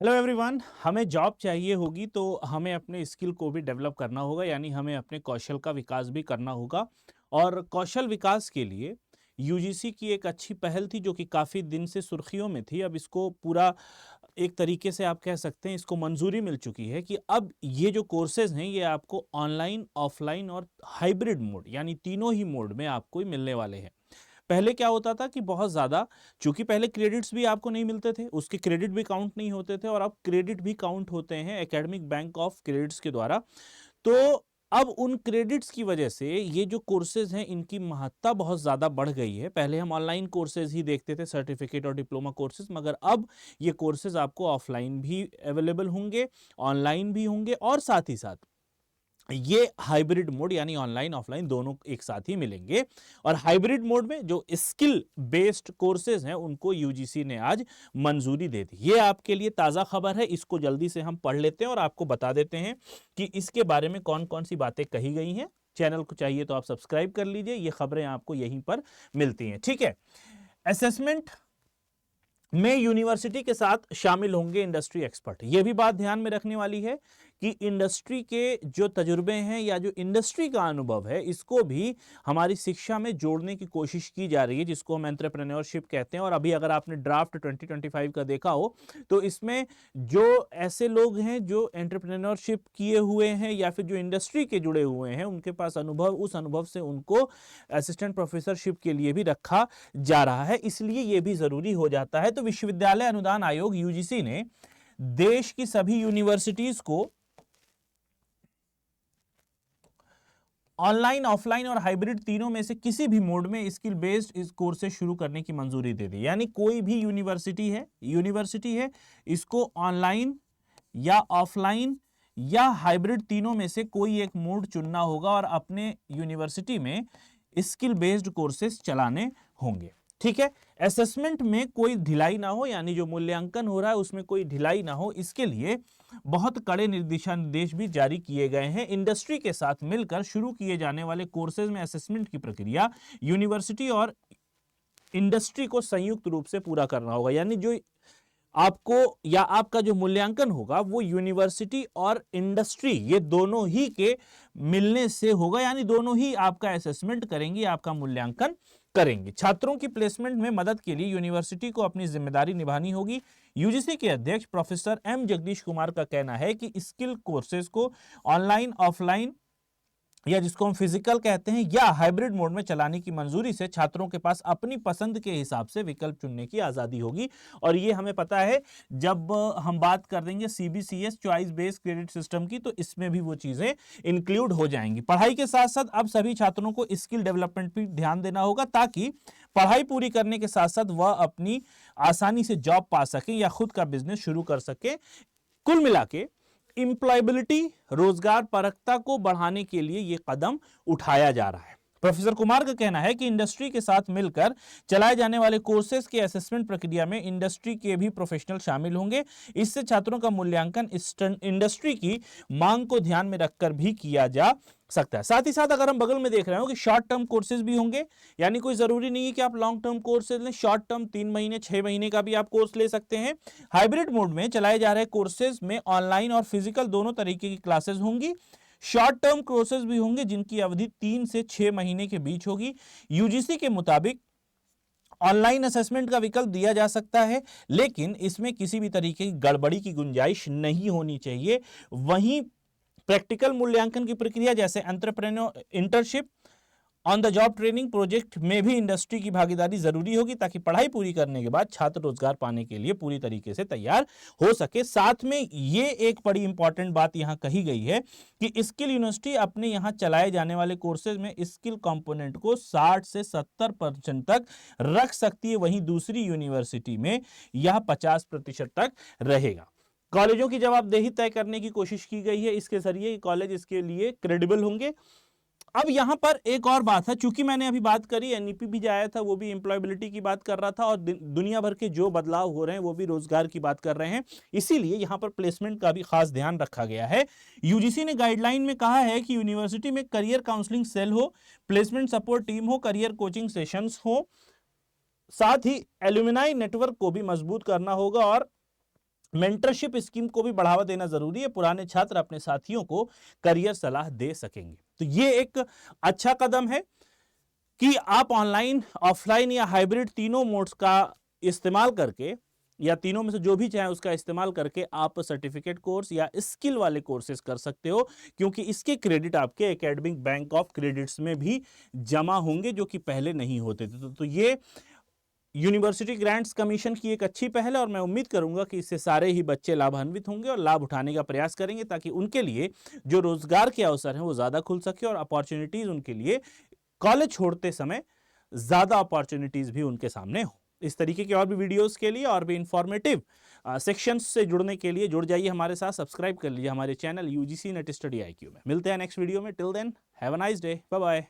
Hello everyone. हमें job चाहिए होगी तो हमें अपने स्किल को भी डेवलप करना होगा, यानी हमें अपने कौशल का विकास भी करना होगा। और कौशल विकास के लिए यूजीसी की एक अच्छी पहल थी जो कि काफ़ी दिन से सुर्खियों में थी। अब इसको पूरा एक तरीके से आप कह सकते हैं, इसको मंजूरी मिल चुकी है कि अब ये जो कोर्सेज हैं ये आपको ऑनलाइन, ऑफलाइन और हाइब्रिड मोड यानी तीनों ही मोड में आपको ही मिलने वाले हैं। पहले क्या होता था कि बहुत ज़्यादा, चूंकि पहले क्रेडिट्स भी आपको नहीं मिलते थे, उसके क्रेडिट भी काउंट नहीं होते थे, और अब क्रेडिट भी काउंट होते हैं एकेडमिक बैंक ऑफ क्रेडिट्स के द्वारा। तो अब उन क्रेडिट्स की वजह से ये जो कोर्सेज हैं इनकी महत्ता बहुत ज़्यादा बढ़ गई है। पहले हम ऑनलाइन कोर्सेज ही देखते थे, सर्टिफिकेट और डिप्लोमा कोर्सेज, मगर अब ये कोर्सेज आपको ऑफलाइन भी अवेलेबल होंगे, ऑनलाइन भी होंगे, और साथ ही साथ ये हाइब्रिड मोड यानी ऑनलाइन ऑफलाइन दोनों एक साथ ही मिलेंगे। और हाइब्रिड मोड में जो स्किल बेस्ड कोर्सेज हैं उनको यूजीसी ने आज मंजूरी दे दी। ये आपके लिए ताज़ा खबर है, इसको जल्दी से हम पढ़ लेते हैं और आपको बता देते हैं कि इसके बारे में कौन कौन सी बातें कही गई हैं। चैनल को चाहिए तो आप सब्सक्राइब कर लीजिए, ये खबरें आपको यहीं पर मिलती हैं। ठीक है। असेसमेंट में यूनिवर्सिटी के साथ शामिल होंगे इंडस्ट्री एक्सपर्ट। यह भी बात ध्यान में रखने वाली है कि इंडस्ट्री के जो तजुर्बे हैं या जो इंडस्ट्री का अनुभव है इसको भी हमारी शिक्षा में जोड़ने की कोशिश की जा रही है, जिसको हम एंटरप्रेन्योरशिप कहते हैं। और अभी अगर आपने ड्राफ्ट 2025 का देखा हो तो इसमें जो ऐसे लोग हैं जो एंटरप्रेन्योरशिप किए हुए हैं या फिर जो इंडस्ट्री के जुड़े हुए हैं, उनके पास अनुभव, उस अनुभव से उनको असिस्टेंट प्रोफेसरशिप के लिए भी रखा जा रहा है, इसलिए यह भी जरूरी हो जाता है। तो विश्वविद्यालय अनुदान आयोग यूजीसी ने देश की सभी यूनिवर्सिटीज को ऑनलाइन, ऑफलाइन और हाइब्रिड तीनों में से किसी भी मोड में स्किल बेस्ड इस कोर्सेज शुरू करने की मंजूरी दे दी। यानी कोई भी यूनिवर्सिटी है इसको ऑनलाइन या ऑफलाइन या हाइब्रिड तीनों में से कोई एक मोड चुनना होगा और अपने यूनिवर्सिटी में स्किल बेस्ड कोर्सेज चलाने होंगे। ठीक है। असेसमेंट में कोई ढिलाई ना हो, यानी जो मूल्यांकन हो रहा है उसमें कोई ढिलाई ना हो, इसके लिए बहुत कड़े दिशा निर्देश भी जारी किए गए हैं। इंडस्ट्री के साथ मिलकर शुरू किए जाने वाले कोर्सेज में असेसमेंट की प्रक्रिया यूनिवर्सिटी और इंडस्ट्री को संयुक्त रूप से पूरा करना होगा। यानी जो आपको या आपका जो मूल्यांकन होगा वो यूनिवर्सिटी और इंडस्ट्री, ये दोनों ही के मिलने से होगा, यानी दोनों ही आपका असेसमेंट करेंगे, आपका मूल्यांकन करेंगे। छात्रों की प्लेसमेंट में मदद के लिए यूनिवर्सिटी को अपनी जिम्मेदारी निभानी होगी। यूजीसी के अध्यक्ष प्रोफेसर एम जगदीश कुमार का कहना है कि स्किल कोर्सेज को ऑनलाइन, ऑफलाइन या जिसको हम फिजिकल कहते हैं या हाइब्रिड मोड में चलाने की मंजूरी से छात्रों के पास अपनी पसंद के हिसाब से विकल्प चुनने की आजादी होगी। और ये हमें पता है, जब हम बात कर देंगे CBCS choice based credit system की, तो इसमें भी वो चीजें इंक्लूड हो जाएंगी। पढ़ाई के साथ साथ अब सभी छात्रों को स्किल डेवलपमेंट पर ध्यान देना होगा, ताकि पढ़ाई पूरी करने के साथ साथ वह अपनी आसानी से जॉब पा सके या खुद का बिजनेस शुरू कर सके। कुल मिला के एम्प्लॉयबिलिटी, रोजगार परकता को बढ़ाने के लिए यह कदम उठाया जा रहा है। प्रोफेसर कुमार का कहना है कि इंडस्ट्री के साथ मिलकर चलाए जाने वाले कोर्सेज के असेसमेंट प्रक्रिया में इंडस्ट्री के भी प्रोफेशनल शामिल होंगे। इससे छात्रों का मूल्यांकन इंडस्ट्री की मांग को ध्यान में रखकर भी किया जा सकता है। साथ ही साथ अगर हम बगल में देख रहे हो कि शॉर्ट टर्म कोर्सेज भी होंगे, यानी कोई जरूरी नहीं है कि आप लॉन्ग टर्म कोर्सेज लें, शॉर्ट टर्म 3 महीने 6 महीने का भी आप कोर्स ले सकते हैं। हाइब्रिड मोड में चलाए जा रहे कोर्सेज में ऑनलाइन और फिजिकल दोनों तरीके की क्लासेस होंगी। शॉर्ट टर्म कोर्सेज भी होंगे जिनकी अवधि 3 से 6 महीने के बीच होगी। यूजीसी के मुताबिक ऑनलाइन असेसमेंट का विकल्प दिया जा सकता है, लेकिन इसमें किसी भी तरीके की गड़बड़ी की गुंजाइश नहीं होनी चाहिए। वहीं प्रैक्टिकल मूल्यांकन की प्रक्रिया जैसे entrepreneur internship, on the job training project में भी इंडस्ट्री की भागीदारी जरूरी होगी, ताकि पढ़ाई पूरी करने के बाद छात्र रोजगार पाने के लिए पूरी तरीके से तैयार हो सके। साथ में ये एक बड़ी इंपॉर्टेंट बात यहां कही गई है कि स्किल यूनिवर्सिटी अपने यहां चलाए जाने वाले कोर्सेज में स्किल कंपोनेंट को 60 से 70% तक रख सकती है, वहीं दूसरी यूनिवर्सिटी में यह 50% तक रहेगा। कॉलेजों की जवाबदेही तय करने की कोशिश की गई है, इसके जरिए कॉलेज इसके लिए क्रेडिबल होंगे। अब यहां पर एक और बात है, चूंकि मैंने अभी बात करी, एनईपी भी जो आया था वो भी एम्प्लॉयबिलिटी की बात कर रहा था, और दुनिया भर के जो बदलाव हो रहे हैं वो भी रोजगार की बात कर रहे हैं, इसीलिए यहां पर प्लेसमेंट का भी खास ध्यान रखा गया है। यूजीसी ने गाइडलाइन में कहा है कि यूनिवर्सिटी में करियर काउंसलिंग सेल हो, प्लेसमेंट सपोर्ट टीम हो, करियर कोचिंग सेशंस हो, साथ ही एल्यूमिनाई नेटवर्क को भी मजबूत करना होगा और मेंटरशिप स्कीम को भी बढ़ावा देना जरूरी है, पुराने छात्र अपने साथियों को करियर सलाह दे सकेंगे। तो ये एक अच्छा कदम है कि आप ऑनलाइन, ऑफलाइन या हाइब्रिड तीनों मोड्स का इस्तेमाल करके, या तीनों में से जो भी चाहे उसका इस्तेमाल करके आप सर्टिफिकेट कोर्स या स्किल वाले कोर्सेज कर सकते हो, क्योंकि इसके क्रेडिट आपके एकेडमिक बैंक ऑफ क्रेडिट्स में भी जमा होंगे, जो कि पहले नहीं होते थे। तो ये यूनिवर्सिटी ग्रांट्स कमीशन की एक अच्छी पहल है, और मैं उम्मीद करूंगा कि इससे सारे ही बच्चे लाभान्वित होंगे और लाभ उठाने का प्रयास करेंगे, ताकि उनके लिए जो रोजगार के अवसर हैं वो ज्यादा खुल सके और अपॉर्चुनिटीज उनके लिए कॉलेज छोड़ते समय ज्यादा अपॉर्चुनिटीज भी उनके सामने हो। इस तरीके के और भी वीडियोस के लिए और भी इंफॉर्मेटिव सेक्शंस से जुड़ने के लिए जुड़ जाइए हमारे साथ, सब्सक्राइब कर लीजिए हमारे channel UGC NET study IQ में। मिलते हैं नेक्स्ट वीडियो में। Till then have a nice day, bye bye.